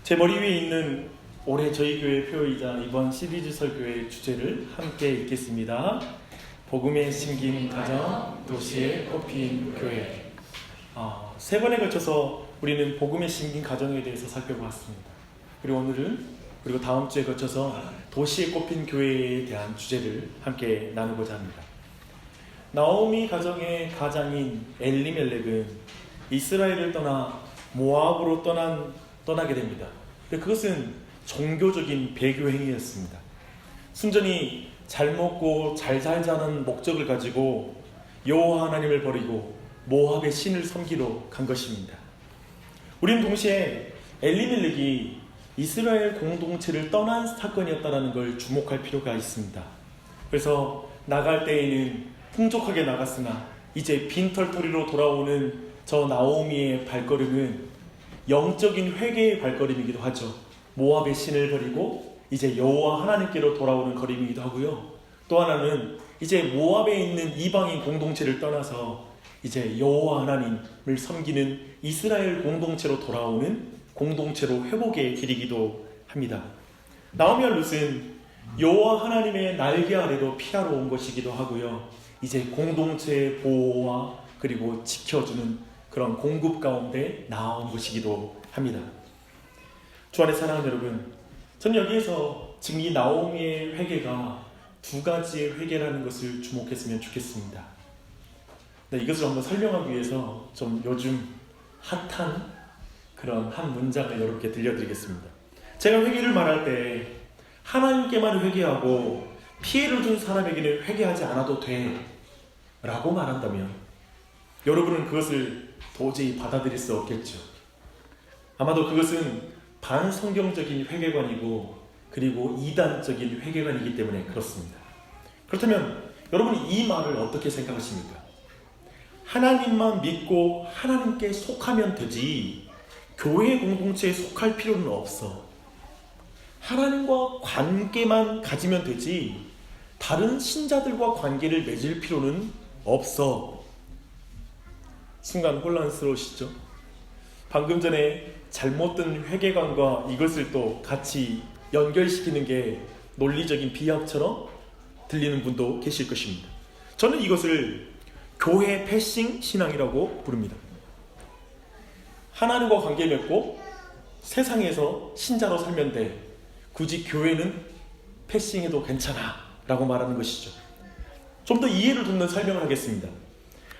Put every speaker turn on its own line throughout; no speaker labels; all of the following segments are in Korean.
제 머리 위에 있는 올해 저희 교회 표이자 이번 시리즈 설교의 주제를 함께 읽겠습니다. 복음의 심긴 가정, 도시에 꼽힌 교회. 세 번에 걸쳐서 우리는 복음의 심긴 가정에 대해서 살펴보았습니다. 그리고 다음 주에 거쳐서 도시에 꼽힌 교회에 대한 주제를 함께 나누고자 합니다. 나오미 가정의 가장인 엘리멜렉은 이스라엘을 떠나 모압으로 떠나게 됩니다. 그것은 종교적인 배교 행위였습니다. 순전히 잘 먹고 잘 살자는 목적을 가지고 여호와 하나님을 버리고 모압의 신을 섬기러 간 것입니다. 우리는 동시에 엘리멜렉이 이스라엘 공동체를 떠난 사건이었다는 걸 주목할 필요가 있습니다. 그래서 나갈 때에는 풍족하게 나갔으나 이제 빈털터리로 돌아오는 저 나오미의 발걸음은 영적인 회개의 발걸음이기도 하죠. 모압의 신을 버리고 이제 여호와 하나님께로 돌아오는 걸음이기도 하고요. 또 하나는 이제 모압에 있는 이방인 공동체를 떠나서 이제 여호와 하나님을 섬기는 이스라엘 공동체로 돌아오는 공동체로 회복의 길이기도 합니다. 나오미와 룻은 여호와 하나님의 날개 아래로 피하러 온 것이기도 하고요. 이제 공동체의 보호와 그리고 지켜주는 그런 공급 가운데 나온 것이기도 합니다. 주 안에 사랑하는 여러분, 저는 여기에서 지금 이 나오미의 회개가 두 가지의 회개라는 것을 주목했으면 좋겠습니다. 이것을 한번 설명하기 위해서 좀 요즘 핫한 그런 한 문장을 여러분께 들려드리겠습니다. 제가 회개를 말할 때 하나님께만 회개하고 피해를 준 사람에게는 회개하지 않아도 돼 라고 말한다면 여러분은 그것을 도저히 받아들일 수 없겠죠. 아마도 그것은 반성경적인 회개관이고 그리고 이단적인 회개관이기 때문에 그렇습니다. 그렇다면 여러분이 이 말을 어떻게 생각하십니까? 하나님만 믿고 하나님께 속하면 되지 교회 공동체에 속할 필요는 없어. 하나님과 관계만 가지면 되지 다른 신자들과 관계를 맺을 필요는 없어. 순간 혼란스러우시죠? 방금 전에 잘못된 회개관과 이것을 또 같이 연결시키는 게 논리적인 비약처럼 들리는 분도 계실 것입니다. 저는 이것을 교회 패싱 신앙이라고 부릅니다. 하나님과 관계 맺고 세상에서 신자로 살면 돼. 굳이 교회는 패싱해도 괜찮아 라고 말하는 것이죠. 좀 더 이해를 돕는 설명을 하겠습니다.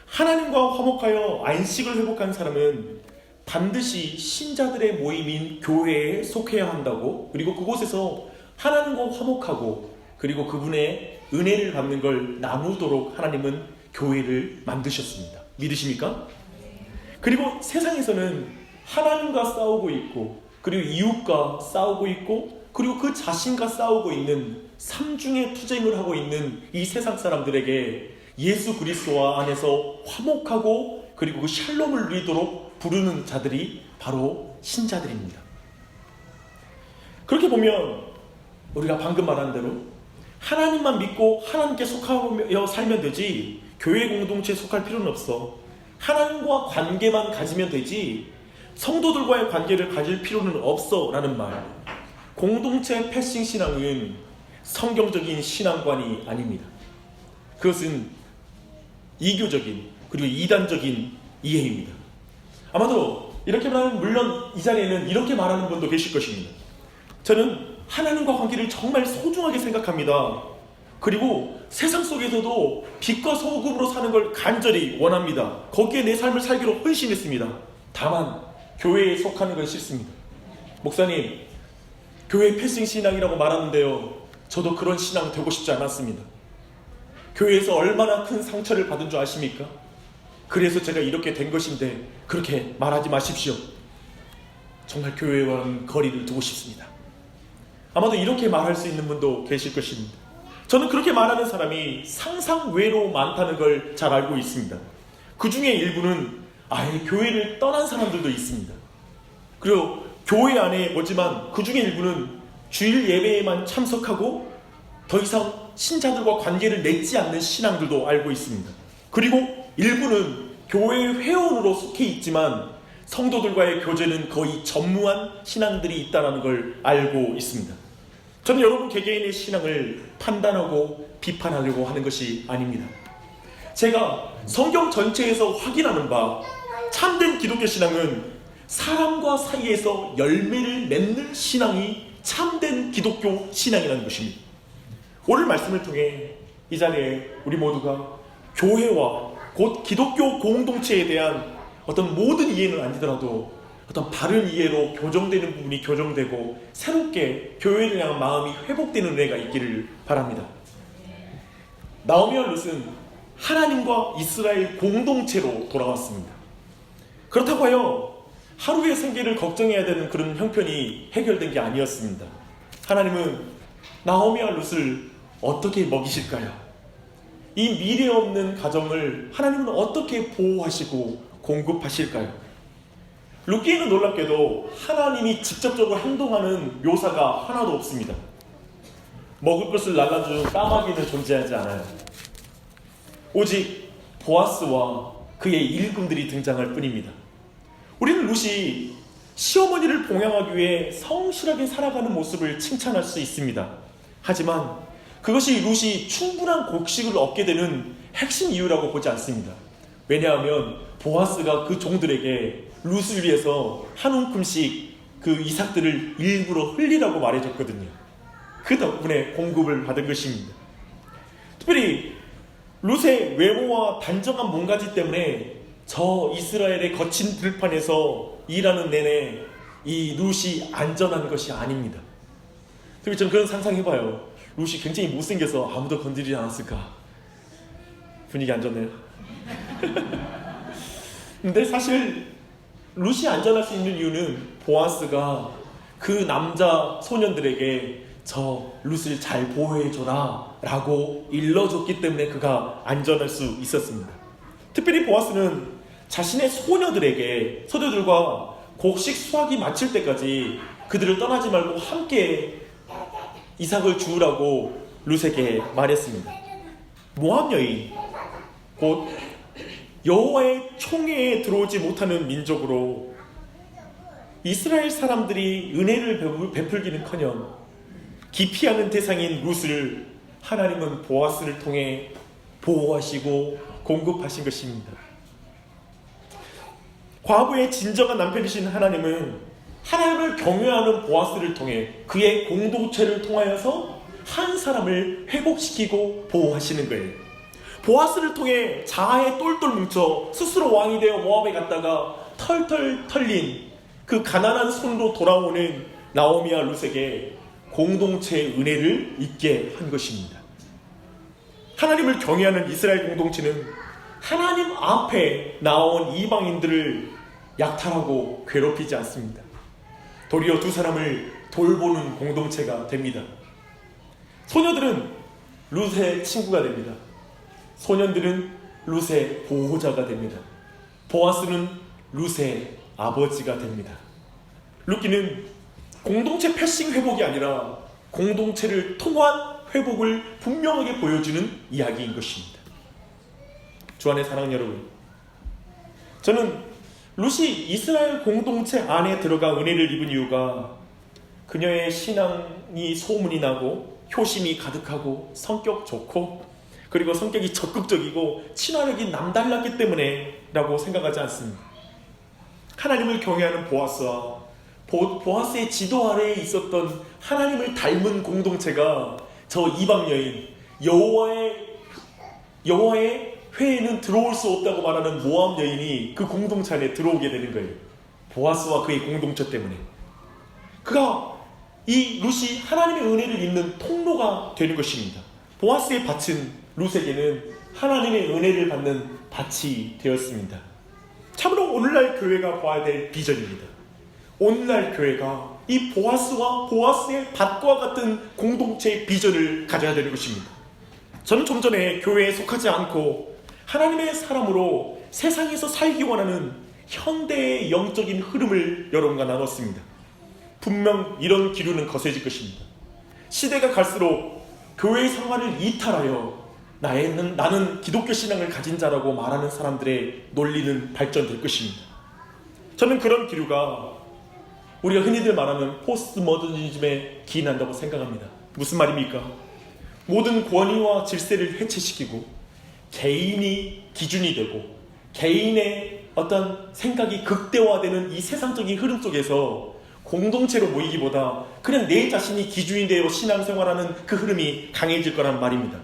하나님과 화목하여 안식을 회복한 사람은 반드시 신자들의 모임인 교회에 속해야 한다고, 그리고 그곳에서 하나님과 화목하고 그리고 그분의 은혜를 받는 걸 나누도록 하나님은 교회를 만드셨습니다. 믿으십니까? 그리고 세상에서는 하나님과 싸우고 있고 그리고 이웃과 싸우고 있고 그리고 그 자신과 싸우고 있는 삼중의 투쟁을 하고 있는 이 세상 사람들에게 예수 그리스도와 안에서 화목하고 그리고 그 샬롬을 누리도록 부르는 자들이 바로 신자들입니다. 그렇게 보면 우리가 방금 말한 대로 하나님만 믿고 하나님께 속하여 살면 되지 교회 공동체에 속할 필요는 없어. 하나님과 관계만 가지면 되지 성도들과의 관계를 가질 필요는 없어 라는 말. 공동체 패싱 신앙은 성경적인 신앙관이 아닙니다. 그것은 이교적인 그리고 이단적인 이해입니다. 아마도 이렇게 말하면 물론 이 자리에는 이렇게 말하는 분도 계실 것입니다. 저는 하나님과 관계를 정말 소중하게 생각합니다. 그리고 세상 속에서도 빛과 소금으로 사는 걸 간절히 원합니다. 거기에 내 삶을 살기로 헌신했습니다. 다만 교회에 속하는 건 싫습니다. 목사님, 교회 패싱 신앙이라고 말하는데요, 저도 그런 신앙 되고 싶지 않았습니다. 교회에서 얼마나 큰 상처를 받은 줄 아십니까? 그래서 제가 이렇게 된 것인데 그렇게 말하지 마십시오. 정말 교회와는 거리를 두고 싶습니다. 아마도 이렇게 말할 수 있는 분도 계실 것입니다. 저는 그렇게 말하는 사람이 상상 외로 많다는 걸 잘 알고 있습니다. 그 중에 일부는 아예 교회를 떠난 사람들도 있습니다. 그리고 교회 안에 오지만 그 중에 일부는 주일 예배에만 참석하고 더 이상 신자들과 관계를 맺지 않는 신앙들도 알고 있습니다. 그리고 일부는 교회 회원으로 속해 있지만 성도들과의 교제는 거의 전무한 신앙들이 있다는 걸 알고 있습니다. 저는 여러분 개개인의 신앙을 판단하고 비판하려고 하는 것이 아닙니다. 제가 성경 전체에서 확인하는 바 참된 기독교 신앙은 사람과 사이에서 열매를 맺는 신앙이 참된 기독교 신앙이라는 것입니다. 오늘 말씀을 통해 이 자리에 우리 모두가 교회와 곧 기독교 공동체에 대한 어떤 모든 이해는 아니더라도 어떤 바른 이해로 교정되는 부분이 교정되고 새롭게 교회를 향한 마음이 회복되는 은혜가 있기를 바랍니다. 나오미와 룻은 하나님과 이스라엘 공동체로 돌아왔습니다. 그렇다고 하여 하루의 생계를 걱정해야 되는 그런 형편이 해결된 게 아니었습니다. 하나님은 나오미와 룻을 어떻게 먹이실까요? 이 미래 없는 가정을 하나님은 어떻게 보호하시고 공급하실까요? 룻기에는 놀랍게도 하나님이 직접적으로 행동하는 묘사가 하나도 없습니다. 먹을 것을 날라주는 까마귀는 존재하지 않아요. 오직 보아스와 그의 일꾼들이 등장할 뿐입니다. 우리는 룻이 시어머니를 봉양하기 위해 성실하게 살아가는 모습을 칭찬할 수 있습니다. 하지만 그것이 룻이 충분한 곡식을 얻게 되는 핵심 이유라고 보지 않습니다. 왜냐하면 보아스가 그 종들에게 룻을 위해서 한 움큼씩 그 이삭들을 일부러 흘리라고 말해줬거든요. 그 덕분에 공급을 받은 것입니다. 특별히 룻의 외모와 단정한 몸가짐 때문에 저 이스라엘의 거친 들판에서 일하는 내내 이 룻이 안전한 것이 아닙니다. 특히 저는 그런 상상해봐요. 룻이 굉장히 못생겨서 아무도 건드리지 않았을까. 분위기 안 좋네요. 근데 사실 룻이 안전할 수 있는 이유는 보아스가 그 남자 소년들에게 저 룻을 잘 보호해줘라 라고 일러줬기 때문에 그가 안전할 수 있었습니다. 특별히 보아스는 자신의 소녀들과 곡식 수확이 마칠 때까지 그들을 떠나지 말고 함께 이삭을 주우라고 룻에게 말했습니다. 모압 여인, 곧 여호와의 총회에 들어오지 못하는 민족으로 이스라엘 사람들이 은혜를 베풀기는커녕 기피하는 대상인 룻을 하나님은 보아스를 통해 보호하시고 공급하신 것입니다. 과부의 진정한 남편이신 하나님은 하나님을 경외하는 보아스를 통해 그의 공동체를 통하여서 한 사람을 회복시키고 보호하시는 거예요. 보아스를 통해 자아에 똘똘 뭉쳐 스스로 왕이 되어 모압에 갔다가 털털 털린 그 가난한 손으로 돌아오는 나오미와 룻에게 공동체의 은혜를 잊게 한 것입니다. 하나님을 경외하는 이스라엘 공동체는 하나님 앞에 나온 이방인들을 약탈하고 괴롭히지 않습니다. 도리어 두 사람을 돌보는 공동체가 됩니다. 소녀들은 룻의 친구가 됩니다. 소년들은 룻의 보호자가 됩니다. 보아스는 룻의 아버지가 됩니다. 룻기는 공동체 패싱 회복이 아니라 공동체를 통한 회복을 분명하게 보여주는 이야기인 것입니다. 주 안의 사랑하는 여러분, 저는 룻이 이스라엘 공동체 안에 들어가 은혜를 입은 이유가 그녀의 신앙이 소문이 나고 효심이 가득하고 성격 좋고 그리고 성격이 적극적이고 친화력이 남달랐기 때문에 라고 생각하지 않습니다. 하나님을 경외하는 보아스와 보아스의 지도 아래에 있었던 하나님을 닮은 공동체가 저 이방 여인 여호와의 회에는 들어올 수 없다고 말하는 모압 여인이 그 공동체 안에 들어오게 되는 거예요. 보아스와 그의 공동체 때문에. 그가 이 룻이 하나님의 은혜를 입는 통로가 되는 것입니다. 보아스의 밭은 룻에게는 하나님의 은혜를 받는 밭이 되었습니다. 참으로 오늘날 교회가 봐야 될 비전입니다. 오늘날 교회가 이 보아스와 보아스의 밭과 같은 공동체의 비전을 가져야 되는 것입니다. 저는 좀 전에 교회에 속하지 않고 하나님의 사람으로 세상에서 살기 원하는 현대의 영적인 흐름을 여러분과 나눴습니다. 분명 이런 기류는 거세질 것입니다. 시대가 갈수록 교회의 생활을 이탈하여 나는 기독교 신앙을 가진 자라고 말하는 사람들의 논리는 발전될 것입니다. 저는 그런 기류가 우리가 흔히들 말하는 포스트 모더니즘에 기인한다고 생각합니다. 무슨 말입니까? 모든 권위와 질서를 해체시키고 개인이 기준이 되고 개인의 어떤 생각이 극대화되는 이 세상적인 흐름 속에서 공동체로 모이기보다 그냥 내 자신이 기준이 되어 신앙생활하는 그 흐름이 강해질 거란 말입니다.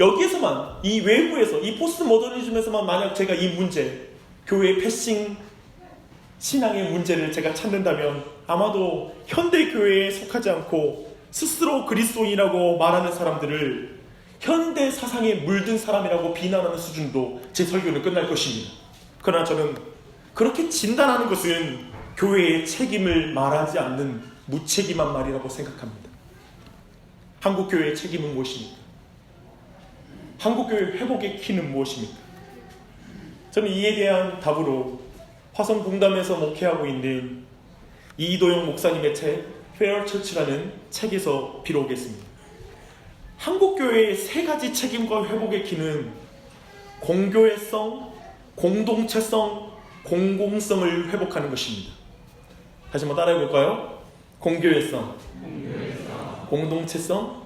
여기에서만, 이 외부에서, 이 포스트 모더니즘에서만 만약 제가 이 문제, 교회의 패싱 신앙의 문제를 제가 찾는다면 아마도 현대교회에 속하지 않고 스스로 그리스도인이라고 말하는 사람들을 현대 사상에 물든 사람이라고 비난하는 수준도 제 설교는 끝날 것입니다. 그러나 저는 그렇게 진단하는 것은 교회의 책임을 말하지 않는 무책임한 말이라고 생각합니다. 한국교회의 책임은 무엇입니까? 한국교회 회복의 키는 무엇입니까? 저는 이에 대한 답으로 화성공담에서 목회하고 있는 이도영 목사님의 책 페어 처치라는 책에서 빌어오겠습니다. 한국교회의 세 가지 책임과 회복의 키는 공교회성, 공동체성, 공공성을 회복하는 것입니다. 다시 한번 따라해 볼까요? 공교회성, 공동체성,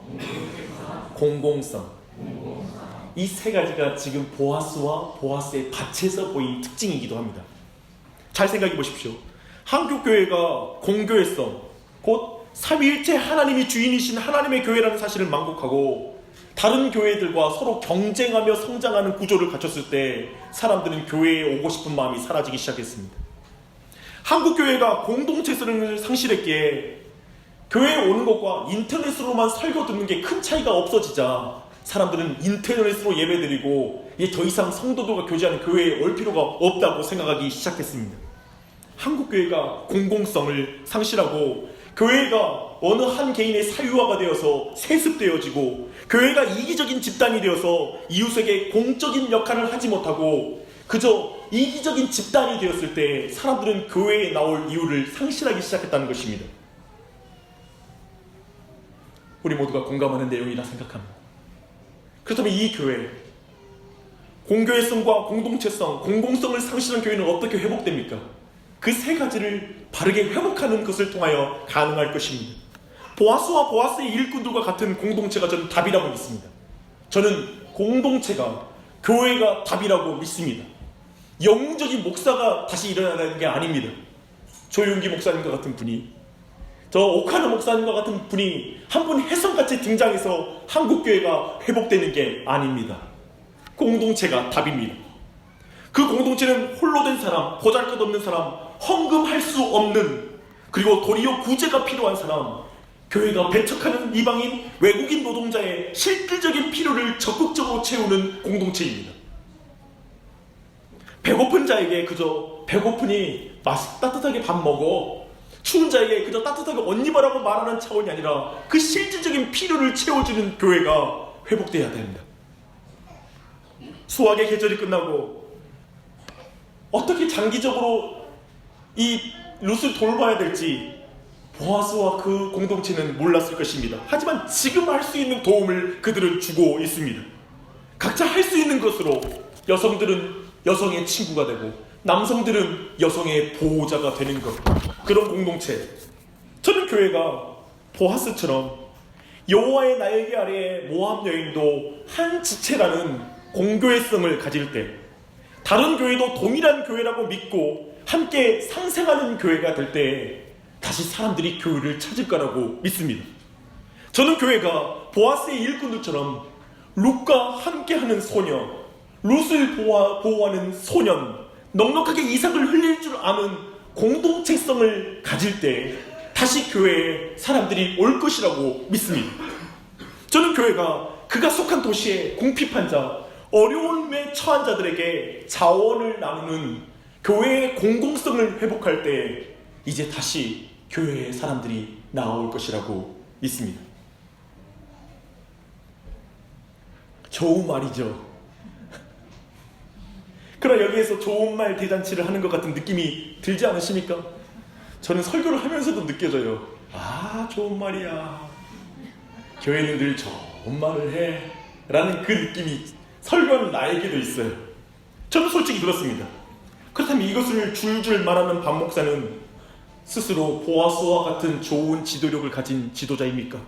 공공성. 이 세 가지가 지금 보아스와 보아스의 밭에서 보인 특징이기도 합니다. 잘 생각해 보십시오. 한국교회가 공교회성, 곧 삼위일체 하나님이 주인이신 하나님의 교회라는 사실을 만국하고 다른 교회들과 서로 경쟁하며 성장하는 구조를 갖췄을 때 사람들은 교회에 오고 싶은 마음이 사라지기 시작했습니다. 한국교회가 공동체성을 상실했기에 교회에 오는 것과 인터넷으로만 설교 듣는 게 큰 차이가 없어지자 사람들은 인터넷으로 예배드리고 더 이상 성도들과 교제하는 교회에 올 필요가 없다고 생각하기 시작했습니다. 한국교회가 공공성을 상실하고 교회가 어느 한 개인의 사유화가 되어서 세습되어지고 교회가 이기적인 집단이 되어서 이웃에게 공적인 역할을 하지 못하고 그저 이기적인 집단이 되었을 때 사람들은 교회에 나올 이유를 상실하기 시작했다는 것입니다. 우리 모두가 공감하는 내용이라 생각합니다. 그렇다면 이 교회, 공교회성과 공동체성, 공공성을 상실한 교회는 어떻게 회복됩니까? 그 세 가지를 바르게 회복하는 것을 통하여 가능할 것입니다. 보아스와 보아스의 일꾼들과 같은 공동체가 저는 답이라고 믿습니다. 저는 공동체가, 교회가 답이라고 믿습니다. 영웅적인 목사가 다시 일어나는 게 아닙니다. 조용기 목사님과 같은 분이, 저 오카노 목사님과 같은 분이 한 분 혜성같이 등장해서 한국교회가 회복되는 게 아닙니다. 공동체가 답입니다. 그 공동체는 홀로 된 사람, 보잘것없는 사람, 헌금할 수 없는, 그리고 도리어 구제가 필요한 사람, 교회가 배척하는 이방인, 외국인 노동자의 실질적인 필요를 적극적으로 채우는 공동체입니다. 배고픈 자에게 그저 배고프니 따뜻하게 밥 먹어, 추운 자에게 그저 따뜻하게 옷 입어라고 말하는 차원이 아니라 그 실질적인 필요를 채워주는 교회가 회복돼야 됩니다. 수학의 계절이 끝나고 어떻게 장기적으로 이 룻을 돌봐야 될지 보아스와 그 공동체는 몰랐을 것입니다. 하지만 지금 할 수 있는 도움을 그들은 주고 있습니다. 각자 할 수 있는 것으로 여성들은 여성의 친구가 되고 남성들은 여성의 보호자가 되는 것, 그런 공동체. 저는 교회가 보아스처럼 여호와의 날개 아래에 모함 여인도 한 지체라는 공교회성을 가질 때 다른 교회도 동일한 교회라고 믿고 함께 상생하는 교회가 될 때 다시 사람들이 교회를 찾을 거라고 믿습니다. 저는 교회가 보아스의 일꾼들처럼 룻과 함께하는 소녀, 룻을 보호하는 소년, 넉넉하게 이삭을 흘릴 줄 아는 공동체성을 가질 때 다시 교회에 사람들이 올 것이라고 믿습니다. 저는 교회가 그가 속한 도시의 궁핍한 자, 어려움에 처한 자들에게 자원을 나누는 교회의 공공성을 회복할 때 이제 다시 교회에 사람들이 나올 것이라고 믿습니다. 좋은 말이죠. 그러나 여기에서 좋은 말 대잔치를 하는 것 같은 느낌이 들지 않으십니까? 저는 설교를 하면서도 느껴져요. 아, 좋은 말이야. 교회는 늘 좋은 말을 해. 라는 그 느낌이 설교하는 나에게도 있어요. 저는 솔직히 그렇습니다. 그렇다면 이것을 줄줄 말하는 박 목사는 스스로 보아스와 같은 좋은 지도력을 가진 지도자입니까?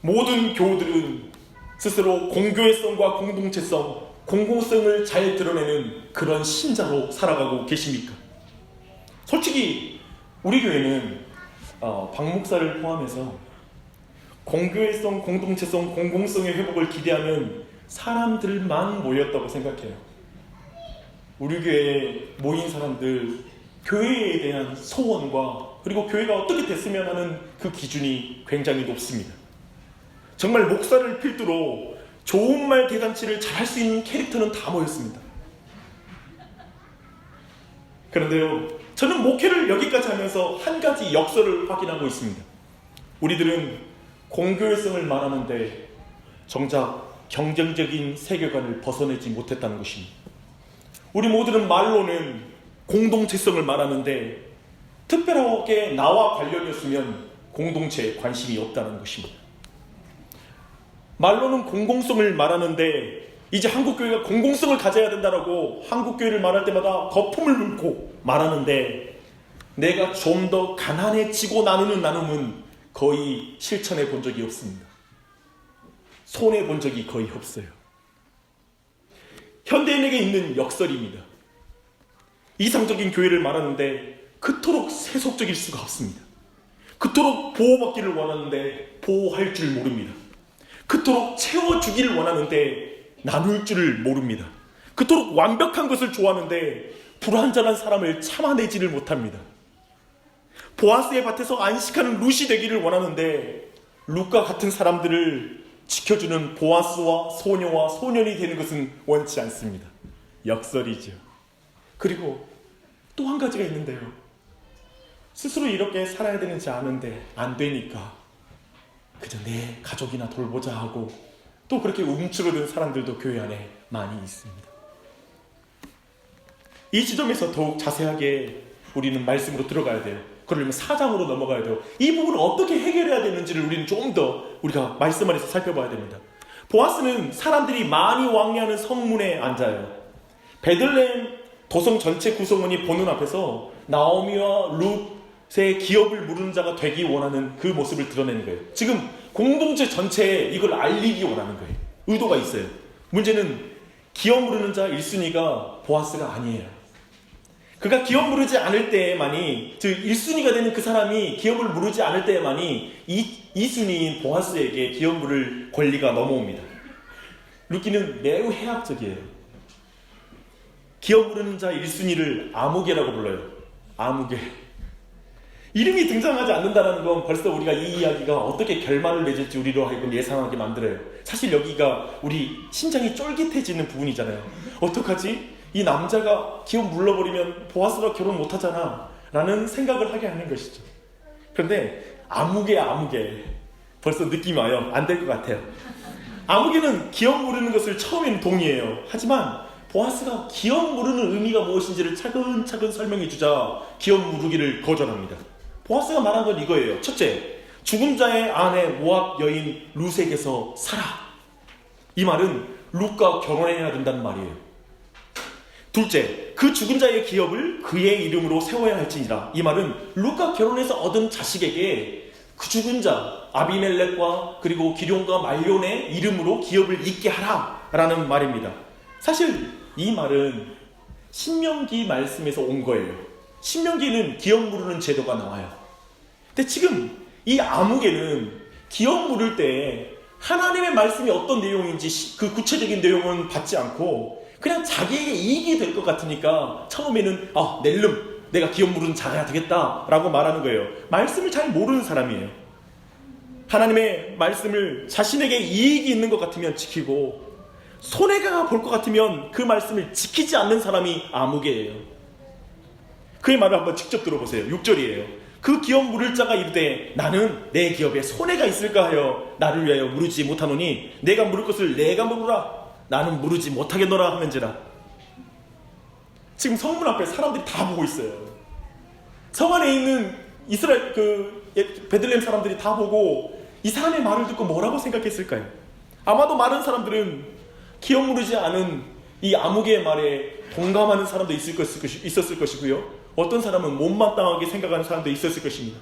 모든 교우들은 스스로 공교회성과 공동체성, 공공성을 잘 드러내는 그런 신자로 살아가고 계십니까? 솔직히 우리 교회는 박 목사를 포함해서 공교회성, 공동체성, 공공성의 회복을 기대하는 사람들만 모였다고 생각해요. 우리 교회에 모인 사람들, 교회에 대한 소원과 그리고 교회가 어떻게 됐으면 하는 그 기준이 굉장히 높습니다. 정말 목사를 필두로 좋은 말 대잔치를 잘할 수 있는 캐릭터는 다 모였습니다. 그런데요, 저는 목회를 여기까지 하면서 한 가지 역설을 확인하고 있습니다. 우리들은 공교회성을 말하는데 정작 경쟁적인 세계관을 벗어내지 못했다는 것입니다. 우리 모두는 말로는 공동체성을 말하는데 특별하게 나와 관련이었으면 공동체에 관심이 없다는 것입니다. 말로는 공공성을 말하는데 이제 한국교회가 공공성을 가져야 된다라고 한국교회를 말할 때마다 거품을 물고 말하는데 내가 좀 더 가난해지고 나누는 나눔은 거의 실천해 본 적이 없습니다. 손해 본 적이 거의 없어요. 현대인에게 있는 역설입니다. 이상적인 교회를 말하는데 그토록 세속적일 수가 없습니다. 그토록 보호받기를 원하는데 보호할 줄 모릅니다. 그토록 채워주기를 원하는데 나눌 줄을 모릅니다. 그토록 완벽한 것을 좋아하는데 불완전한 사람을 참아내지를 못합니다. 보아스의 밭에서 안식하는 룻이 되기를 원하는데 룻과 같은 사람들을 지켜주는 보아스와 소녀와 소년이 되는 것은 원치 않습니다. 역설이죠. 그리고 또 한 가지가 있는데요. 스스로 이렇게 살아야 되는지 아는데 안 되니까 그저 내 가족이나 돌보자 하고 또 그렇게 움츠러든 사람들도 교회 안에 많이 있습니다. 이 지점에서 더욱 자세하게 우리는 말씀으로 들어가야 돼요. 그러려면 4장으로 넘어가야 돼요. 이 부분을 어떻게 해결해야 되는지를 우리는 좀 더 우리가 말씀 안에서 살펴봐야 됩니다. 보아스는 사람들이 많이 왕래하는 성문에 앉아요. 베들레헴 도성 전체 구성원이 보는 앞에서 나오미와 룻의 기업을 물은 자가 되기 원하는 그 모습을 드러내는 거예요. 지금 공동체 전체에 이걸 알리기 원하는 거예요. 의도가 있어요. 문제는 기업 무르는 자 1순위가 보아스가 아니에요. 그가 기업 무르지 않을 때에만이, 즉 1순위가 되는 그 사람이 기업을 무르지 않을 때에만이 2순위인 보아스에게 기업 물을 권리가 넘어옵니다. 룻기는 매우 해학적이에요. 기업 무르는 자 1순위를 아무개라고 불러요. 아무개. 이름이 등장하지 않는다는 건 벌써 우리가 이 이야기가 어떻게 결말을 맺을지 우리로 하여금 예상하게 만들어요. 사실 여기가 우리 심장이 쫄깃해지는 부분이잖아요. 어떡하지? 이 남자가 기업 물러버리면 보아스랑 결혼 못하잖아 라는 생각을 하게 하는 것이죠. 그런데 아무개 벌써 느낌이 와요. 안 될 것 같아요. 아무개는 기업 무르는 것을 처음에는 동의해요. 하지만 보아스가 기업 무르는 의미가 무엇인지를 차근차근 설명해 주자 기업 무르기를 거절합니다. 보아스가 말한 건 이거예요. 첫째, 죽은 자의 아내 모압 여인 룻에게서 살아. 이 말은 룻과 결혼해야 된다는 말이에요. 둘째, 그 죽은 자의 기업을 그의 이름으로 세워야 할지니라. 이 말은 룻과 결혼해서 얻은 자식에게 그 죽은 자 아비멜렉과 그리고 기럯과 말론의 이름으로 기업을 잇게 하라 라는 말입니다. 사실 이 말은 신명기 말씀에서 온 거예요. 신명기는 기업 무르는 제도가 나와요. 근데 지금 이 아무개는 기업 무를 때 하나님의 말씀이 어떤 내용인지 그 구체적인 내용은 받지 않고 그냥 자기에게 이익이 될 것 같으니까 처음에는 낼름 내가 기업 무르는 자가 되겠다 라고 말하는 거예요. 말씀을 잘 모르는 사람이에요. 하나님의 말씀을 자신에게 이익이 있는 것 같으면 지키고 손해가 볼 것 같으면 그 말씀을 지키지 않는 사람이 아무개예요. 그의 말을 한번 직접 들어보세요. 6절이에요. 그 기업 물을 자가 이르되 나는 내 기업에 손해가 있을까 하여 나를 위하여 무르지 못하노니 내가 물을 것을 내가 물으라. 나는 무르지 못하겠노라 하면지라. 지금 성문 앞에 사람들이 다 보고 있어요. 성 안에 있는 이스라엘 베들레헴 사람들이 다 보고 이 사람의 말을 듣고 뭐라고 생각했을까요? 아마도 많은 사람들은 기업 무르지 않은 이 암흑의 말에 동감하는 사람도 있었을 것이고요. 어떤 사람은 못마땅하게 생각하는 사람도 있었을 것입니다.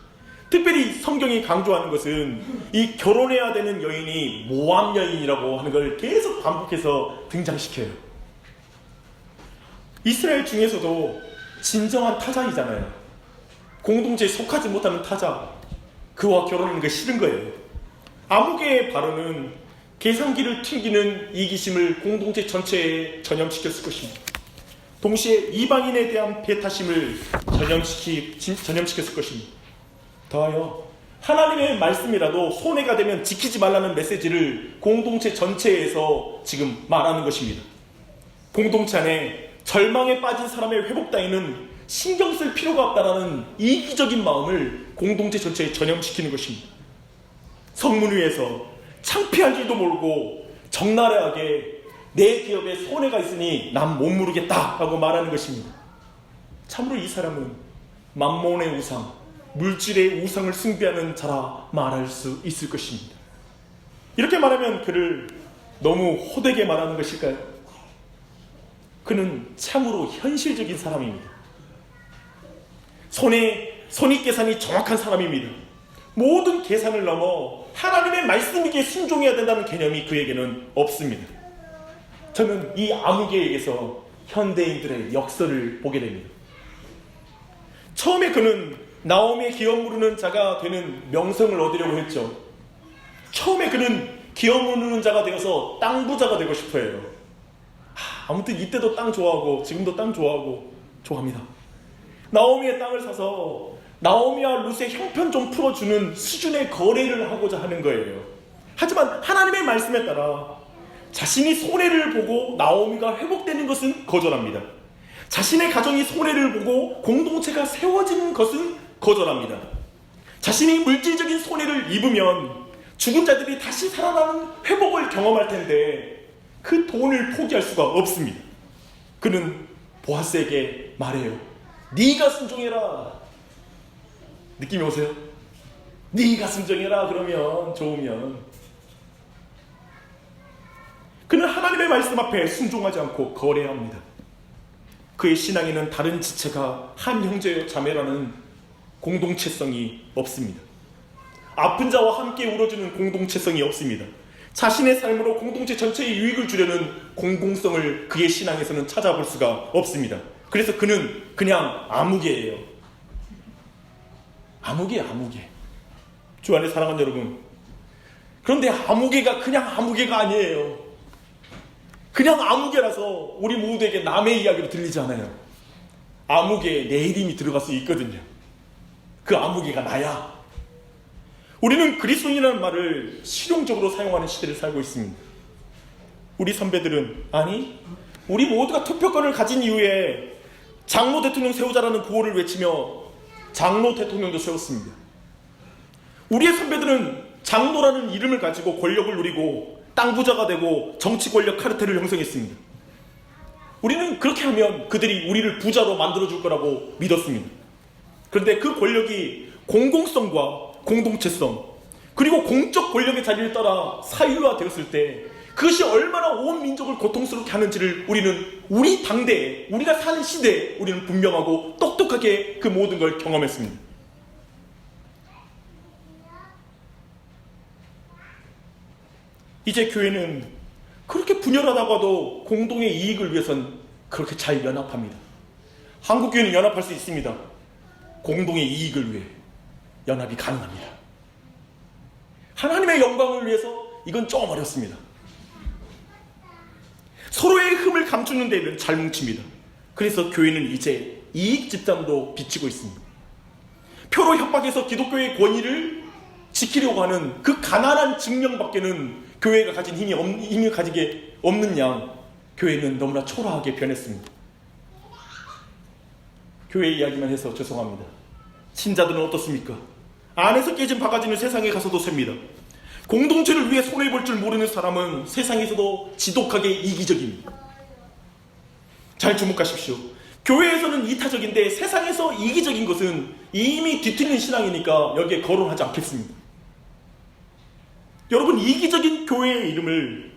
특별히 성경이 강조하는 것은 이 결혼해야 되는 여인이 모함 여인이라고 하는 걸 계속 반복해서 등장시켜요. 이스라엘 중에서도 진정한 타자이잖아요. 공동체에 속하지 못하는 타자, 그와 결혼하는 게 싫은 거예요. 암흑의 발언은 계산기를 튕기는 이기심을 공동체 전체에 전염시켰을 것입니다. 동시에 이방인에 대한 배타심을 전염시켰을 것입니다. 더하여 하나님의 말씀이라도 손해가 되면 지키지 말라는 메시지를 공동체 전체에서 지금 말하는 것입니다. 공동체 안에 절망에 빠진 사람의 회복 따위는 신경 쓸 필요가 없다라는 이기적인 마음을 공동체 전체에 전염시키는 것입니다. 성문 위에서 창피할 줄도 모르고 적나라하게 내 기업에 손해가 있으니 난 못 모르겠다라고 말하는 것입니다. 참으로 이 사람은 만몬의 우상, 물질의 우상을 숭배하는 자라 말할 수 있을 것입니다. 이렇게 말하면 그를 너무 호되게 말하는 것일까요? 그는 참으로 현실적인 사람입니다. 손익계산이 정확한 사람입니다. 모든 계산을 넘어 하나님의 말씀에게 순종해야 된다는 개념이 그에게는 없습니다. 저는 이 아무개에게서 현대인들의 역설을 보게 됩니다. 처음에 그는 나오미의 기업 무르는 자가 되는 명성을 얻으려고 했죠. 처음에 그는 기업 무르는 자가 되어서 땅 부자가 되고 싶어해요. 아무튼 이때도 땅 좋아하고 지금도 땅 좋아하고 좋아합니다. 나오미의 땅을 사서 나오미와 룻의 형편 좀 풀어주는 수준의 거래를 하고자 하는 거예요. 하지만 하나님의 말씀에 따라 자신이 손해를 보고 나오미가 회복되는 것은 거절합니다. 자신의 가정이 손해를 보고 공동체가 세워지는 것은 거절합니다. 자신이 물질적인 손해를 입으면 죽은 자들이 다시 살아나는 회복을 경험할 텐데 그 돈을 포기할 수가 없습니다. 그는 보아스에게 말해요. 네가 순종해라. 느낌이 오세요? 네가 순종해라. 그러면 좋으면. 그는 하나님의 말씀 앞에 순종하지 않고 거래합니다. 그의 신앙에는 다른 지체가 한 형제 자매라는 공동체성이 없습니다. 아픈 자와 함께 울어주는 공동체성이 없습니다. 자신의 삶으로 공동체 전체의 유익을 주려는 공공성을 그의 신앙에서는 찾아볼 수가 없습니다. 그래서 그는 그냥 아무개예요. 아무개. 주 안에 사랑하는 여러분, 그런데 아무개가 그냥 아무개가 아니에요. 그냥 아무개라서 우리 모두에게 남의 이야기로 들리지 않아요. 아무개에 내 이름이 들어갈 수 있거든요. 그 아무개가 나야. 우리는 그리스도인이라는 말을 실용적으로 사용하는 시대를 살고 있습니다. 우리 선배들은, 아니, 우리 모두가 투표권을 가진 이후에 장로 대통령 세우자라는 구호를 외치며 장로 대통령도 세웠습니다. 우리의 선배들은 장로라는 이름을 가지고 권력을 누리고 땅 부자가 되고 정치 권력 카르텔을 형성했습니다. 우리는 그렇게 하면 그들이 우리를 부자로 만들어줄 거라고 믿었습니다. 그런데 그 권력이 공공성과 공동체성 그리고 공적 권력의 자리를 따라 사유화되었을 때 그것이 얼마나 온 민족을 고통스럽게 하는지를 우리는 우리 당대에, 우리가 사는 시대에 우리는 분명하고 똑똑하게 그 모든 걸 경험했습니다. 이제 교회는 그렇게 분열하다가도 공동의 이익을 위해선 그렇게 잘 연합합니다. 한국교회는 연합할 수 있습니다. 공동의 이익을 위해 연합이 가능합니다. 하나님의 영광을 위해서 이건 좀 어렵습니다. 서로의 흠을 감추는 데는 잘 뭉칩니다. 그래서 교회는 이제 이익 집단으로 비치고 있습니다. 표로 협박해서 기독교의 권위를 지키려고 하는 그 가난한 증명밖에는 교회가 가진 힘이 가지게 없는 양 교회는 너무나 초라하게 변했습니다. 교회 이야기만 해서 죄송합니다. 신자들은 어떻습니까? 안에서 깨진 바가지는 세상에 가서도 셉니다. 공동체를 위해 손해볼 줄 모르는 사람은 세상에서도 지독하게 이기적입니다. 잘 주목하십시오. 교회에서는 이타적인데 세상에서 이기적인 것은 이미 뒤틀린 신앙이니까 여기에 거론하지 않겠습니다. 여러분, 이기적인 교회의 이름을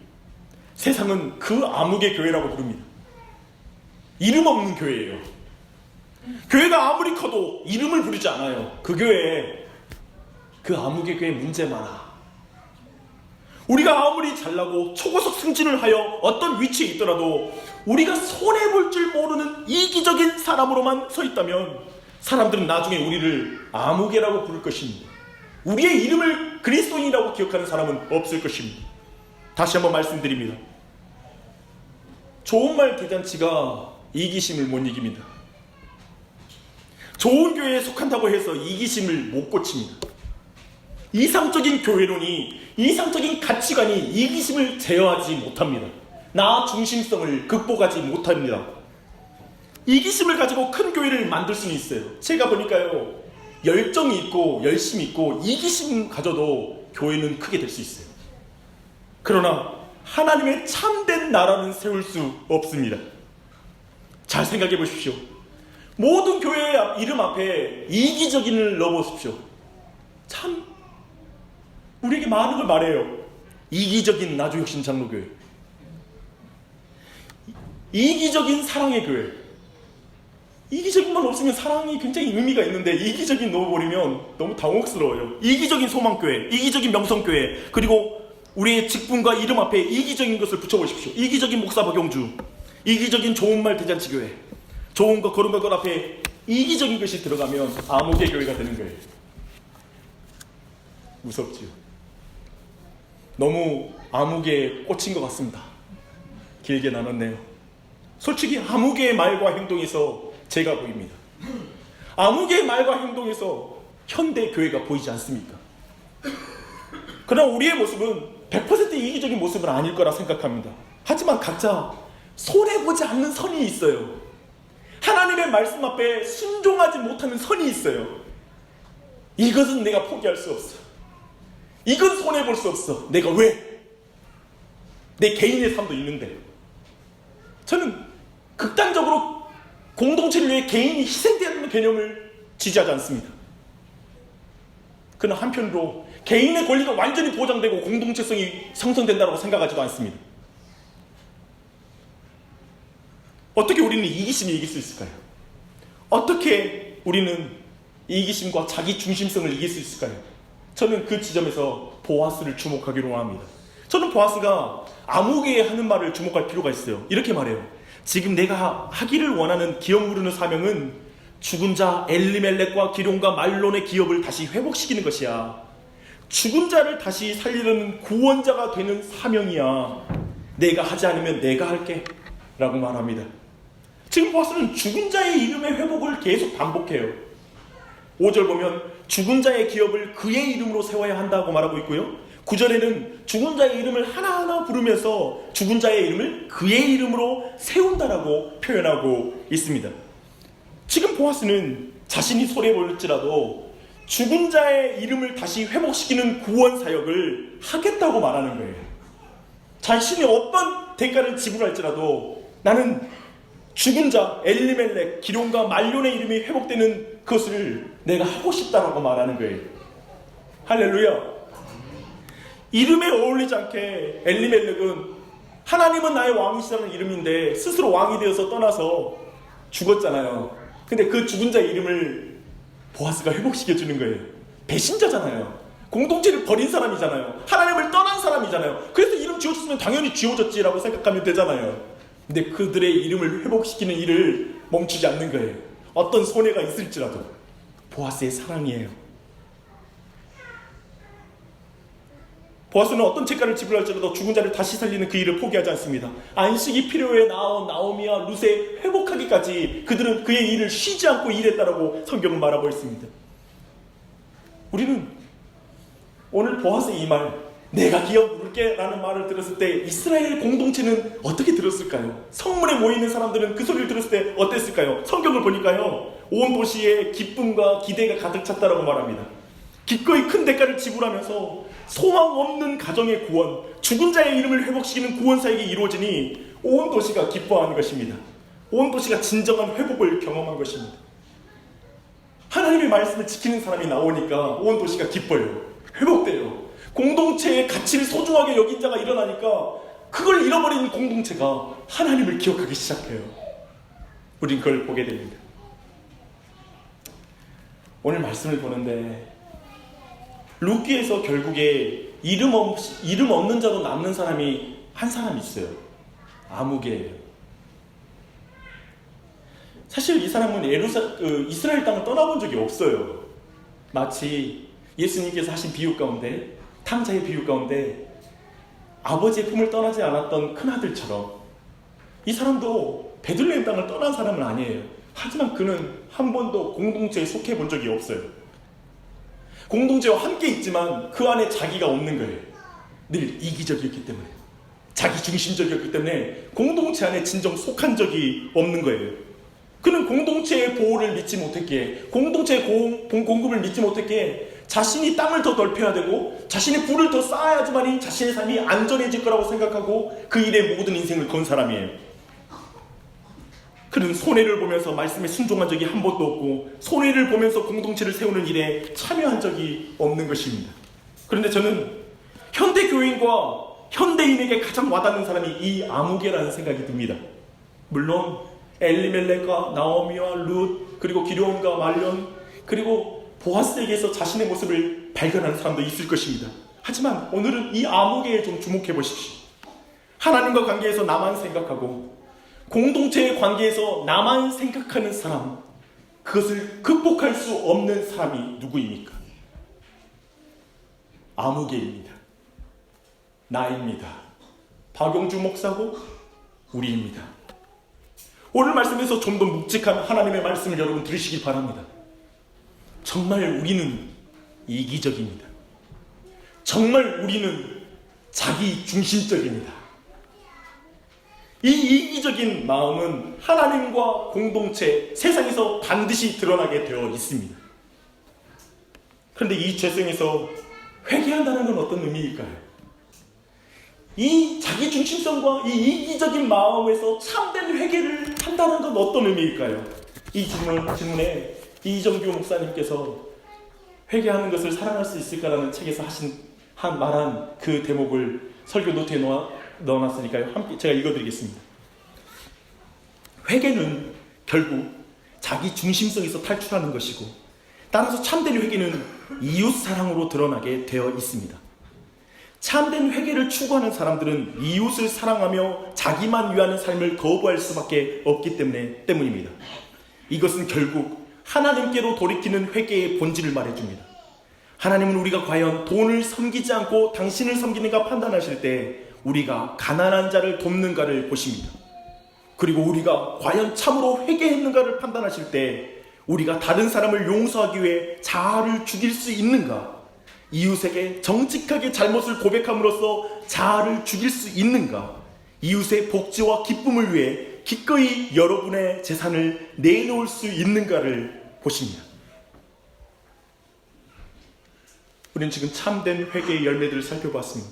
세상은 그 암흑의 교회라고 부릅니다. 이름 없는 교회예요. 교회가 아무리 커도 이름을 부르지 않아요. 그 교회에, 그 아무개 교회 문제 많아. 우리가 아무리 잘나고 초고속 승진을 하여 어떤 위치에 있더라도 우리가 손해볼 줄 모르는 이기적인 사람으로만 서 있다면 사람들은 나중에 우리를 아무개라고 부를 것입니다. 우리의 이름을 그리스도인이라고 기억하는 사람은 없을 것입니다. 다시 한번 말씀드립니다. 좋은 말 대잔치가 이기심을 못 이깁니다. 좋은 교회에 속한다고 해서 이기심을 못 고칩니다. 이상적인 교회론이, 이상적인 가치관이 이기심을 제어하지 못합니다. 나 중심성을 극복하지 못합니다. 이기심을 가지고 큰 교회를 만들 수는 있어요. 제가 보니까요, 열정이 있고 열심이 있고 이기심 가져도 교회는 크게 될 수 있어요. 그러나 하나님의 참된 나라는 세울 수 없습니다. 잘 생각해 보십시오. 모든 교회 이름 앞에 이기적인을 넣어보십시오. 참 우리에게 많은 걸 말해요. 이기적인 나주혁신 장로교회, 이기적인 사랑의 교회. 이기적인만 없으면 사랑이 굉장히 의미가 있는데 이기적인 넣어버리면 너무 당혹스러워요. 이기적인 소망교회, 이기적인 명성교회, 그리고 우리의 직분과 이름 앞에 이기적인 것을 붙여보십시오. 이기적인 목사 박용주, 이기적인 좋은말 대잔치교회. 좋은 것, 거룩한 것 앞에 이기적인 것이 들어가면 아무개 교회가 되는 거예요. 무섭지요. 너무 아무개에 꽂힌 것 같습니다. 길게 나눴네요. 솔직히 아무개의 말과 행동에서 제가 보입니다. 아무개의 말과 행동에서 현대 교회가 보이지 않습니까? 그러나 우리의 모습은 100% 이기적인 모습은 아닐 거라 생각합니다. 하지만 각자 손해보지 않는 선이 있어요. 하나님의 말씀 앞에 순종하지 못하는 선이 있어요. 이것은 내가 포기할 수 없어. 이건 손해볼 수 없어. 내가 왜? 내 개인의 삶도 있는데. 저는 극단적으로 공동체를 위해 개인이 희생되는 개념을 지지하지 않습니다. 그러나 한편으로 개인의 권리가 완전히 보장되고 공동체성이 형성된다고 생각하지도 않습니다. 어떻게 우리는 이기심을 이길 수 있을까요? 어떻게 우리는 이기심과 자기 중심성을 이길 수 있을까요? 저는 그 지점에서 보아스를 주목하기로 합니다. 저는 보아스가 아무개 하는 말을 주목할 필요가 있어요. 이렇게 말해요. 지금 내가 하기를 원하는 기업 무르는 사명은 죽은 자 엘리멜렉과 기룡과 말론의 기업을 다시 회복시키는 것이야. 죽은 자를 다시 살리려는 구원자가 되는 사명이야. 내가 하지 않으면 내가 할게 라고 말합니다. 지금 보아스는 죽은 자의 이름의 회복을 계속 반복해요. 5절 보면 죽은 자의 기업을 그의 이름으로 세워야 한다고 말하고 있고요. 9절에는 죽은 자의 이름을 하나하나 부르면서 죽은 자의 이름을 그의 이름으로 세운다라고 표현하고 있습니다. 지금 보아스는 자신이 손해볼지라도 죽은 자의 이름을 다시 회복시키는 구원 사역을 하겠다고 말하는 거예요. 자신이 어떤 대가를 지불할지라도 나는 죽은 자 엘리멜렉, 기룡과 말론의 이름이 회복되는 것을 내가 하고 싶다라고 말하는 거예요. 할렐루야. 이름에 어울리지 않게 엘리멜렉은 하나님은 나의 왕이시라는 이름인데 스스로 왕이 되어서 떠나서 죽었잖아요. 근데 그 죽은 자의 이름을 보아스가 회복시켜주는 거예요. 배신자잖아요. 공동체를 버린 사람이잖아요. 하나님을 떠난 사람이잖아요. 그래서 이름 지어줬으면 당연히 지워졌지라고 생각하면 되잖아요. 근데 그들의 이름을 회복시키는 일을 멈추지 않는 거예요. 어떤 손해가 있을지라도. 보아스의 사랑이에요. 보아스는 어떤 책가를 지불할지라도 죽은 자를 다시 살리는 그 일을 포기하지 않습니다. 안식이 필요해 나온 나오미와 룻의 회복하기까지 그들은 그의 일을 쉬지 않고 일했다라고 성경은 말하고 있습니다. 우리는 오늘 보아스의 이 말, 내가 기업 물게 라는 말을 들었을 때 이스라엘 공동체는 어떻게 들었을까요? 성문에 모이는 사람들은 그 소리를 들었을 때 어땠을까요? 성경을 보니까요, 온 도시에 기쁨과 기대가 가득 찼다라고 말합니다. 기꺼이 큰 대가를 지불하면서 소망 없는 가정의 구원, 죽은 자의 이름을 회복시키는 구원 사역이 이루어지니 온 도시가 기뻐하는 것입니다. 온 도시가 진정한 회복을 경험한 것입니다. 하나님의 말씀을 지키는 사람이 나오니까 온 도시가 기뻐요. 회복돼요. 공동체의 가치를 소중하게 여긴 자가 일어나니까 그걸 잃어버린 공동체가 하나님을 기억하기 시작해요. 우린 그걸 보게 됩니다. 오늘 말씀을 보는데 룻기에서 결국에 이름 없는 자로 남는 사람이 한 사람 있어요. 아무개예요. 사실 이 사람은 이스라엘 땅을 떠나본 적이 없어요. 마치 예수님께서 하신 비유 가운데, 탕자의 비유 가운데 아버지의 품을 떠나지 않았던 큰아들처럼 이 사람도 베들레헴 땅을 떠난 사람은 아니에요. 하지만 그는 한 번도 공동체에 속해 본 적이 없어요. 공동체와 함께 있지만 그 안에 자기가 없는 거예요. 늘 이기적이었기 때문에, 자기 중심적이었기 때문에 공동체 안에 진정 속한 적이 없는 거예요. 그는 공동체의 보호를 믿지 못했기에, 공동체의 공급을 믿지 못했기에 자신이 땅을 더 넓혀야 되고 자신의 부를 더 쌓아야지만이 자신의 삶이 안전해질 거라고 생각하고 그 일에 모든 인생을 건 사람이에요. 그는 손해를 보면서 말씀에 순종한 적이 한 번도 없고 손해를 보면서 공동체를 세우는 일에 참여한 적이 없는 것입니다. 그런데 저는 현대 교인과 현대인에게 가장 와닿는 사람이 이 아무개라는 생각이 듭니다. 물론 엘리멜렉과 나오미와 룻, 그리고 기르온과 말론, 그리고 보아스에게서 자신의 모습을 발견하는 사람도 있을 것입니다. 하지만 오늘은 이 아무개에 좀 주목해 보십시오. 하나님과 관계에서 나만 생각하고 공동체의 관계에서 나만 생각하는 사람, 그것을 극복할 수 없는 사람이 누구입니까? 아무개입니다. 나입니다. 박용주 목사고 우리입니다. 오늘 말씀에서 좀 더 묵직한 하나님의 말씀을 여러분 들으시기 바랍니다. 정말 우리는 이기적입니다. 정말 우리는 자기 중심적입니다. 이 이기적인 마음은 하나님과 공동체, 세상에서 반드시 드러나게 되어 있습니다. 그런데 이 죄성에서 회개한다는 건 어떤 의미일까요? 이 자기중심성과 이 이기적인 마음에서 참된 회개를 한다는 건 어떤 의미일까요? 이 질문에 이정규 목사님께서 회개하는 것을 사랑할 수 있을까라는 책에서 말한 그 대목을 설교 노트에 넣어놨으니까요. 함께 제가 읽어드리겠습니다. 회개는 결국 자기 중심성에서 탈출하는 것이고, 따라서 참된 회개는 이웃 사랑으로 드러나게 되어 있습니다. 참된 회개를 추구하는 사람들은 이웃을 사랑하며 자기만 위하는 삶을 거부할 수밖에 없기 때문입니다. 이것은 결국 하나님께로 돌이키는 회개의 본질을 말해줍니다. 하나님은 우리가 과연 돈을 섬기지 않고 당신을 섬기는가 판단하실 때 우리가 가난한 자를 돕는가를 보십니다. 그리고 우리가 과연 참으로 회개했는가를 판단하실 때 우리가 다른 사람을 용서하기 위해 자아를 죽일 수 있는가, 이웃에게 정직하게 잘못을 고백함으로써 자아를 죽일 수 있는가, 이웃의 복지와 기쁨을 위해 기꺼이 여러분의 재산을 내놓을 수 있는가를 보십니다. 우리는 지금 참된 회개의 열매들을 살펴봤습니다.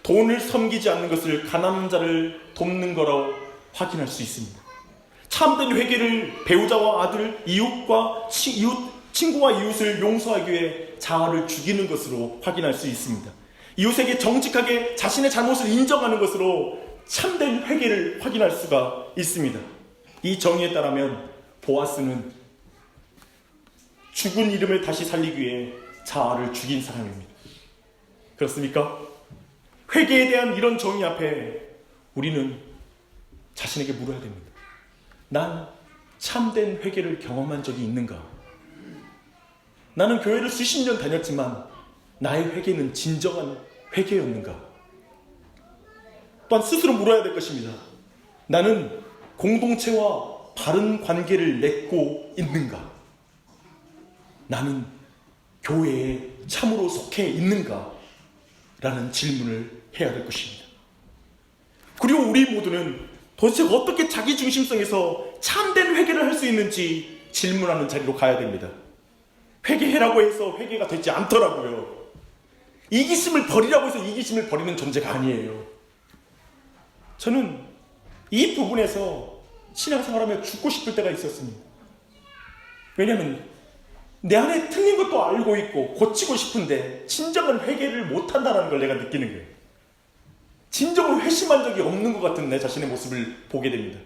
돈을 섬기지 않는 것을 가난한 자를 돕는 거라고 확인할 수 있습니다. 참된 회개를 배우자와 아들, 친구와 이웃을 용서하기 위해 자아를 죽이는 것으로 확인할 수 있습니다. 이웃에게 정직하게 자신의 잘못을 인정하는 것으로 참된 회개를 확인할 수가 있습니다. 이 정의에 따르면 보아스는 죽은 이름을 다시 살리기 위해 자아를 죽인 사람입니다. 그렇습니까? 회개에 대한 이런 정의 앞에 우리는 자신에게 물어야 됩니다. 난 참된 회개를 경험한 적이 있는가? 나는 교회를 수십 년 다녔지만 나의 회개는 진정한 회개였는가? 또한 스스로 물어야 될 것입니다. 나는 공동체와 바른 관계를 맺고 있는가? 나는 교회에 참으로 속해 있는가? 라는 질문을 해야 될 것입니다. 그리고 우리 모두는 도대체 어떻게 자기 중심성에서 참된 회개를 할 수 있는지 질문하는 자리로 가야 됩니다. 회개해라고 해서 회개가 되지 않더라고요. 이기심을 버리라고 해서 이기심을 버리는 존재가 아니에요. 저는 이 부분에서 신앙생활하며 죽고 싶을 때가 있었습니다. 왜냐하면 내 안에 틀린 것도 알고 있고 고치고 싶은데 진정한 회개를 못한다는 걸 내가 느끼는 거예요. 진정으로 회심한 적이 없는 것 같은 내 자신의 모습을 보게 됩니다.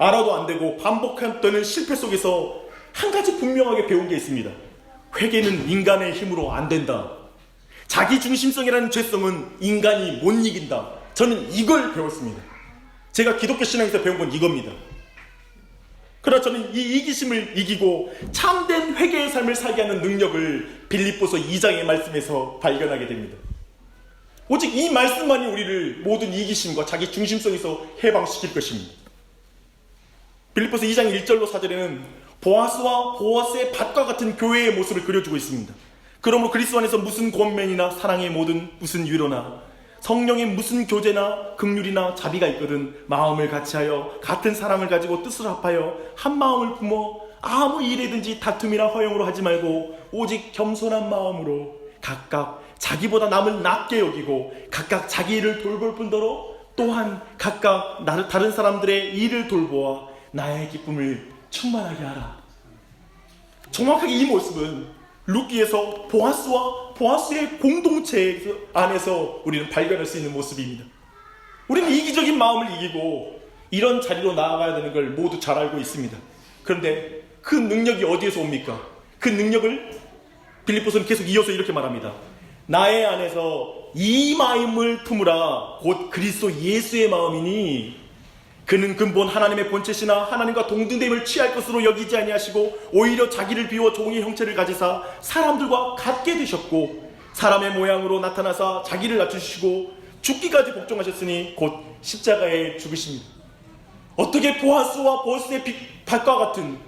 알아도 안 되고 반복했던 실패 속에서 한 가지 분명하게 배운 게 있습니다. 회개는 인간의 힘으로 안 된다. 자기중심성이라는 죄성은 인간이 못 이긴다. 저는 이걸 배웠습니다. 제가 기독교 신앙에서 배운 건 이겁니다. 그러나 저는 이 이기심을 이기고 참된 회개의 삶을 살게 하는 능력을 빌립보서 2장의 말씀에서 발견하게 됩니다. 오직 이 말씀만이 우리를 모든 이기심과 자기 중심성에서 해방시킬 것입니다. 빌립보서 2장 1절로 4절에는 보아스와 보아스의 밭과 같은 교회의 모습을 그려주고 있습니다. 그러므로 그리스도 안에서 무슨 권면이나 사랑의 모든 무슨 위로나 성령의 무슨 교제나 긍휼이나 자비가 있거든 마음을 같이하여 같은 사랑을 가지고 뜻을 합하여 한 마음을 품어 아무 일이든지 다툼이나 허용으로 하지 말고 오직 겸손한 마음으로 각각 자기보다 남을 낮게 여기고 각각 자기 일을 돌볼 뿐더러 또한 각각 다른 사람들의 일을 돌보아 나의 기쁨을 충만하게 하라. 정확하게 이 모습은 룻기에서 보아스와 보아스의 공동체 안에서 우리는 발견할 수 있는 모습입니다. 우리는 이기적인 마음을 이기고 이런 자리로 나아가야 되는 걸 모두 잘 알고 있습니다. 그런데 그 능력이 어디에서 옵니까? 그 능력을 빌립보서는 계속 이어서 이렇게 말합니다. 나의 안에서 이 마음을 품으라 곧 그리스도 예수의 마음이니 그는 근본 하나님의 본체시나 하나님과 동등됨을 취할 것으로 여기지 아니하시고 오히려 자기를 비워 종의 형체를 가지사 사람들과 같게 되셨고 사람의 모양으로 나타나사 자기를 낮추시고 죽기까지 복종하셨으니 곧 십자가에 죽으십니다. 어떻게 보아스와 보아스의 밭과 같은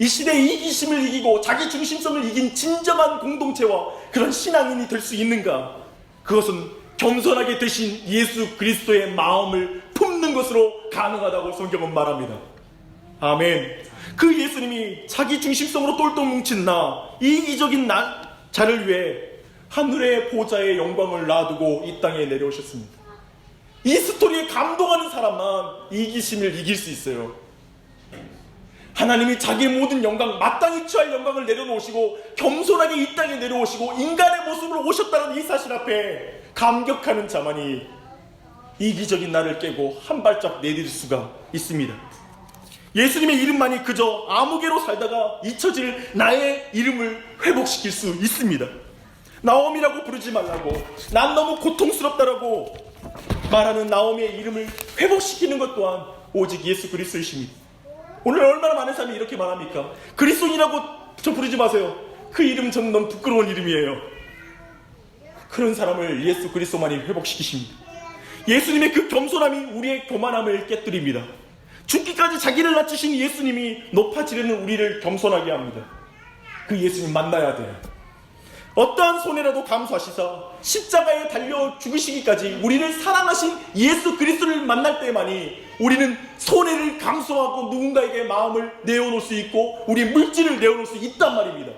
이 시대의 이기심을 이기고 자기 중심성을 이긴 진정한 공동체와 그런 신앙인이 될 수 있는가? 그것은 겸손하게 되신 예수 그리스도의 마음을 품는 것으로 가능하다고 성경은 말합니다. 아멘. 그 예수님이 자기 중심성으로 똘똘 뭉친 나, 이기적인 자를 위해 하늘의 보좌의 영광을 놔두고 이 땅에 내려오셨습니다. 이 스토리에 감동하는 사람만 이기심을 이길 수 있어요. 하나님이 자기의 모든 영광, 마땅히 취할 영광을 내려놓으시고 겸손하게 이 땅에 내려오시고 인간의 모습으로 오셨다는 이 사실 앞에 감격하는 자만이 이기적인 나를 깨고 한 발짝 내딜 수가 있습니다. 예수님의 이름만이 그저 아무개로 살다가 잊혀질 나의 이름을 회복시킬 수 있습니다. 나옴이라고 부르지 말라고, 난 너무 고통스럽다라고 말하는 나오미의 이름을 회복시키는 것 또한 오직 예수 그리스도이십니다. 오늘 얼마나 많은 사람이 이렇게 말합니까? 그리스도인이라고 저 부르지 마세요. 그 이름 저는 너무 부끄러운 이름이에요. 그런 사람을 예수 그리스도만이 회복시키십니다. 예수님의 그 겸손함이 우리의 교만함을 깨뜨립니다. 죽기까지 자기를 낮추신 예수님이 높아지려는 우리를 겸손하게 합니다. 그 예수님 만나야 돼요. 어떠한 손해라도 감수하시사 십자가에 달려 죽으시기까지 우리를 사랑하신 예수 그리스도를 만날 때만이 우리는 손해를 감수하고 누군가에게 마음을 내어놓을 수 있고 우리의 물질을 내어놓을 수 있단 말입니다.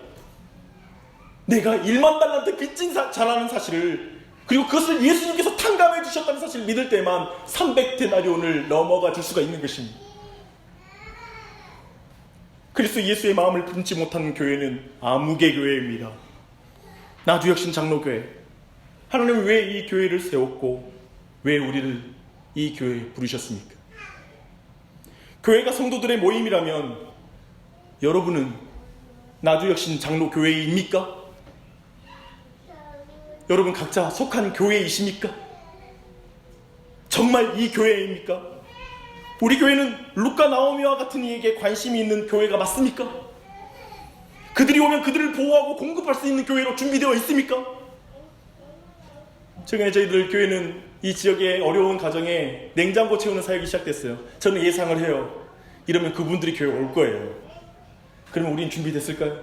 내가 1만 달란트 빚진 자라는 사실을, 그리고 그것을 예수님께서 탕감해 주셨다는 사실을 믿을 때만 300데나리온을 넘어가 줄 수가 있는 것입니다. 그리스도 예수의 마음을 품지 못하는 교회는 아무개 교회입니다. 나주혁신 장로교회, 하나님은 왜 이 교회를 세웠고 왜 우리를 이 교회에 부르셨습니까? 교회가 성도들의 모임이라면 여러분은 나주혁신 장로교회입니까? 여러분 각자 속한 교회이십니까? 정말 이 교회입니까? 우리 교회는 루카 나오미와 같은 이에게 관심이 있는 교회가 맞습니까? 그들이 오면 그들을 보호하고 공급할 수 있는 교회로 준비되어 있습니까? 최근에 저희들 교회는 이 지역의 어려운 가정에 냉장고 채우는 사역이 시작됐어요. 저는 예상을 해요. 이러면 그분들이 교회 올 거예요. 그러면 우린 준비됐을까요?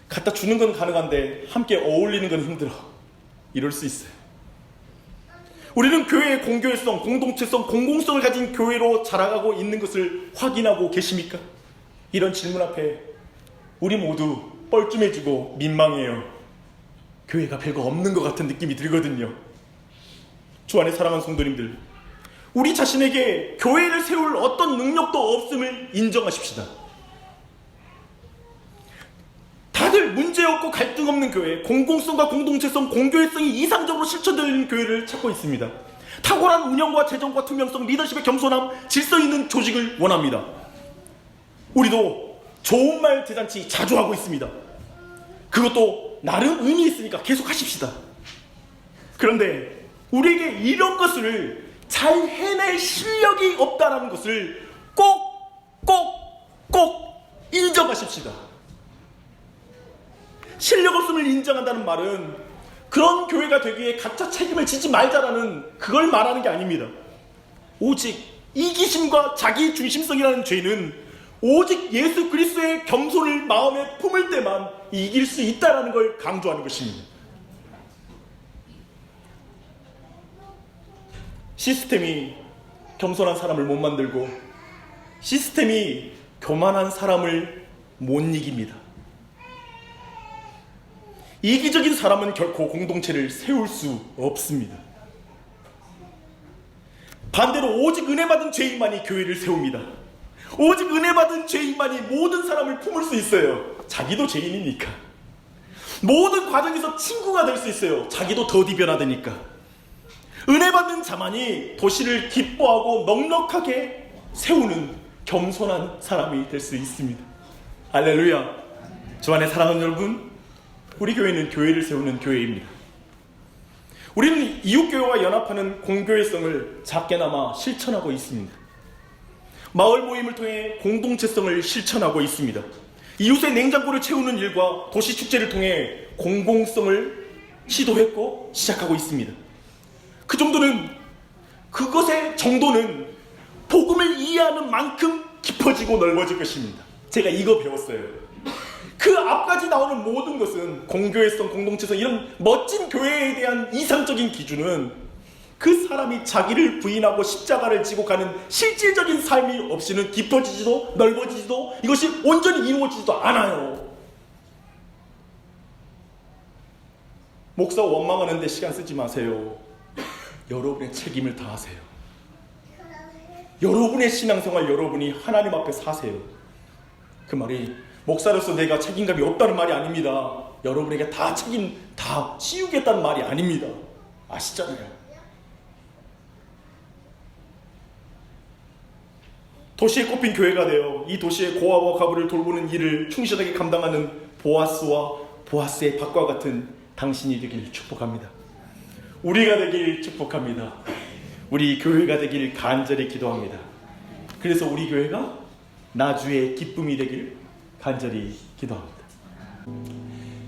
갖다 주는 건 가능한데 함께 어울리는 건 힘들어. 이럴 수 있어요. 우리는 교회의 공교회성, 공동체성, 공공성을 가진 교회로 자라가고 있는 것을 확인하고 계십니까? 이런 질문 앞에 우리 모두 뻘쭘해지고 민망해요. 교회가 별거 없는 것 같은 느낌이 들거든요. 주 안에 사랑하는 성도님들, 우리 자신에게 교회를 세울 어떤 능력도 없음을 인정하십시다. 다들 문제없고 갈등 없는 교회, 공공성과 공동체성, 공교회성이 이상적으로 실천되는 교회를 찾고 있습니다. 탁월한 운영과 재정과 투명성, 리더십의 겸손함, 질서 있는 조직을 원합니다. 우리도 좋은 말 대잔치 자주 하고 있습니다. 그것도 나름 의미 있으니까 계속 하십시다. 그런데 우리에게 이런 것을 잘 해낼 실력이 없다는 것을 꼭 인정하십시다. 실력 없음을 인정한다는 말은 그런 교회가 되기 위해 각자 책임을 지지 말자라는 그걸 말하는 게 아닙니다. 오직 이기심과 자기 중심성이라는 죄는 오직 예수 그리스도의 겸손을 마음에 품을 때만 이길 수 있다는 걸 강조하는 것입니다. 시스템이 겸손한 사람을 못 만들고 시스템이 교만한 사람을 못 이깁니다. 이기적인 사람은 결코 공동체를 세울 수 없습니다. 반대로 오직 은혜 받은 죄인만이 교회를 세웁니다. 오직 은혜 받은 죄인만이 모든 사람을 품을 수 있어요. 자기도 죄인이니까. 모든 과정에서 친구가 될 수 있어요. 자기도 더디 변화되니까. 은혜 받는 자만이 도시를 기뻐하고 넉넉하게 세우는 겸손한 사람이 될 수 있습니다. 할렐루야. 주 안에 사랑하는 여러분, 우리 교회는 교회를 세우는 교회입니다. 우리는 이웃교회와 연합하는 공교회성을 작게나마 실천하고 있습니다. 마을 모임을 통해 공동체성을 실천하고 있습니다. 이웃의 냉장고를 채우는 일과 도시축제를 통해 공공성을 시도했고 시작하고 있습니다. 그 정도는, 그것의 정도는 복음을 이해하는 만큼 깊어지고 넓어질 것입니다. 제가 이거 배웠어요. 그 앞까지 나오는 모든 것은 공교회성, 공동체성, 이런 멋진 교회에 대한 이상적인 기준은 그 사람이 자기를 부인하고 십자가를 지고 가는 실질적인 삶이 없이는 깊어지지도 넓어지지도 이것이 온전히 이루어지지도 않아요. 목사 원망하는데 시간 쓰지 마세요. 여러분의 책임을 다하세요. 여러분의 신앙생활, 여러분이 하나님 앞에 사세요. 그 말이 목사로서 내가 책임감이 없다는 말이 아닙니다. 여러분에게 다 책임 다 씌우겠다는 말이 아닙니다. 아시잖아요. 도시에 꼽힌 교회가 되어 이 도시의 고아와 과부를 돌보는 일을 충실하게 감당하는 보아스와 보아스의 밭과 같은 당신이 되길 축복합니다. 우리가 되길 축복합니다. 우리 교회가 되길 간절히 기도합니다. 그래서 우리 교회가 나주의 기쁨이 되길 간절히 기도합니다.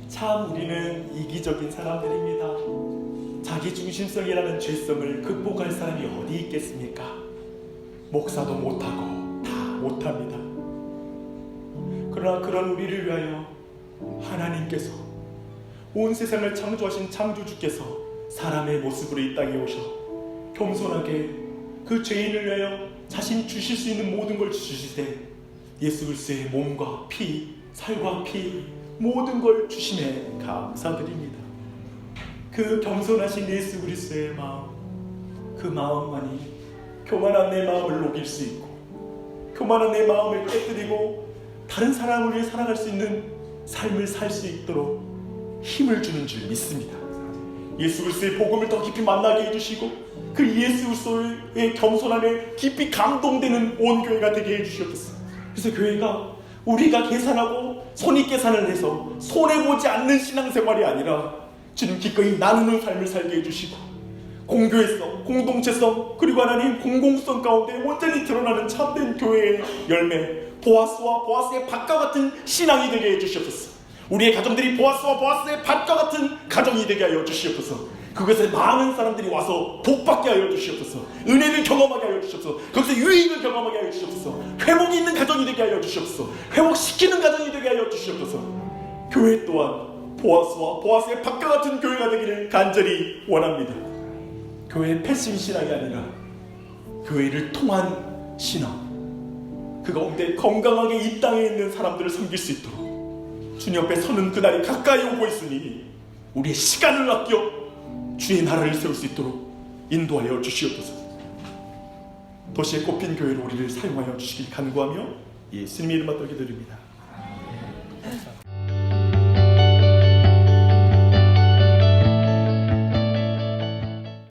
참 우리는 이기적인 사람들입니다. 자기중심성이라는 죄성을 극복할 사람이 어디 있겠습니까? 목사도 못하고 다 못합니다. 그러나 그런 우리를 위하여 하나님께서, 온 세상을 창조하신 창조주께서 사람의 모습으로 이 땅에 오셔 겸손하게 그 죄인을 위하여 자신 주실 수 있는 모든 걸 주실 때 예수 그리스도의 몸과 피, 살과 피, 모든 걸 주심에 감사드립니다. 그 겸손하신 예수 그리스도의 마음, 그 마음만이 교만한 내 마음을 녹일 수 있고 교만한 내 마음을 깨뜨리고 다른 사람을 위해 살아갈 수 있는 삶을 살 수 있도록 힘을 주는 줄 믿습니다. 예수 그리스도의 복음을 더 깊이 만나게 해주시고 그 예수 그리스도의 겸손함에 깊이 감동되는 온 교회가 되게 해주시옵소서. 그래서 교회가 우리가 계산하고 손익계산을 해서 손해보지 않는 신앙생활이 아니라 주님 기꺼이 나누는 삶을 살게 해주시고 공교회성, 공동체성, 그리고 하나님 공공성 가운데 온전히 드러나는 참된 교회의 열매, 보아스와 보아스의 밭과 같은 신앙이 되게 해주시옵소서. 우리의 가정들이 보아스와 보아스의 밭과 같은 가정이 되게 하여 주시옵소서. 그것에 많은 사람들이 와서 복받게 하여 주시옵소서. 은혜를 경험하게 하여 주시옵소서. 거기서 유익을 경험하게 하여 주시옵소서. 회복이 있는 가정이 되게 하여 주시옵소서. 회복시키는 가정이 되게 하여 주시옵소서. 교회 또한 보아스와 보아스의 밭과 같은 교회가 되기를 간절히 원합니다. 교회의 패시브 신앙이 아니라 교회를 통한 신앙, 그 가운데 건강하게 이 땅에 있는 사람들을 섬길 수 있도록 주님 옆에 서는 그날이 가까이 오고 있으니 우리의 시간을 아껴 주의 나라를 세울 수 있도록 인도하여 주시옵소서. 도시에 꼽힌 교회로 우리를 사용하여 주시길 간구하며 예수님의 이름으로 기도드립니다.